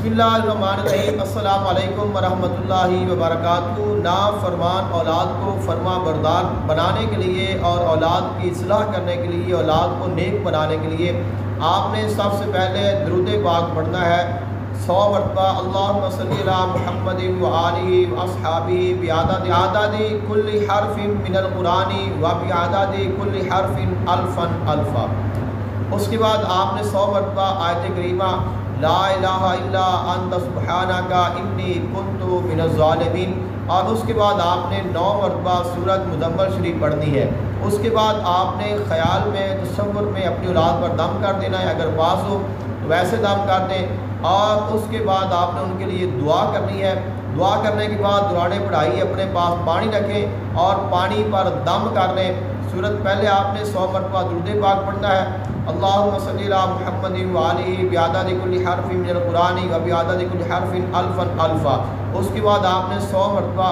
बिस्मिल्लाहिर्रहमानिर्रहीम। अस्सलाम वालेकुम वरहमतुल्लाहि वबरकातुहू। नाफरमान औलाद को फरमा बरदार बनाने के लिए और औलाद की इस्लाह करने के लिए, औलाद को नेक बनाने के लिए आपने सबसे पहले दुरूद पाक पढ़ना है 100 मरतबा। अल्लाहुम्मा सल्ली अला मुहम्मदिन व आलिहि व अस्हाबिहि बिअददि कुल्ली हर्फिन मिनल कुरानी व बिअददि कुल्ली हर्फिन अल्फन अल्फा। उसके बाद आपने 100 मरतबा आयत करीमा ला इलाहा इल्ला अंत सुब्हानका इन्नी कुन्तु मिनज़ ज़ालिमीन, और उसके बाद आपने 9 मरतबा सूरत मुज़म्मिल शरीफ पढ़नी है। उसके बाद आपने ख़याल में तसव्वुर में अपनी औलाद पर दम कर देना है, अगर पास हो तो वैसे दम कर दें। और उसके बाद आपने उनके लिए दुआ करनी है। दुआ करने के बाद दुराने पढ़ाई अपने पास पानी रखें और पानी पर दम कर लें। सूरत पहले आपने 100 मरतबा दुरूद पाक पढ़ना है। अल्लाहुम्मा सल्ली अला मुहम्मदिन व आलिहि बिअददि कुल्ली हर्फिन मिनल कुरानी व बिअददि कुल्ली हर्फिन अल्फन अल्फा। उसके बाद आपने 100 मरतबा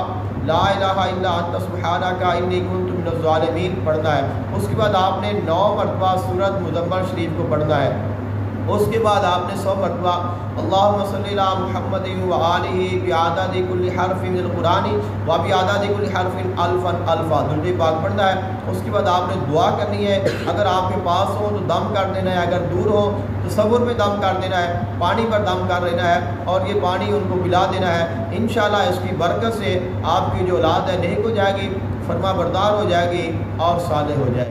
ला इलाहा इल्ला अंत सुब्हानका इन्नी कुन्तु मिनज़ ज़ालिमीन पढ़ना है। उसके बाद आपने 9 मरतबा सूरत मुज़म्मिल शरीफ को पढ़ना है। उसके बाद आपने 100 मरतबा अल्लाहुम्मा सल्ली अला मुहम्मदिन व आलिहि बिअददि कुल्ली हर्फिन मिनल कुरानी व बिअददि कुल्ली हर्फिन अल्फन अल्फा दुरूद पाक पढ़ना है। उसके बाद आपने दुआ करनी है। अगर आपके पास हो तो दम कर देना है, अगर दूर हो तो तसव्वुर में दम कर देना है, पानी पर दम कर लेना है और ये पानी उनको पिला देना है। इंशाअल्लाह इसकी बरकत से आपकी जो औलाद है नेक हो जाएगी, फरमा बरदार हो जाएगी और सालेह हो जाएगी।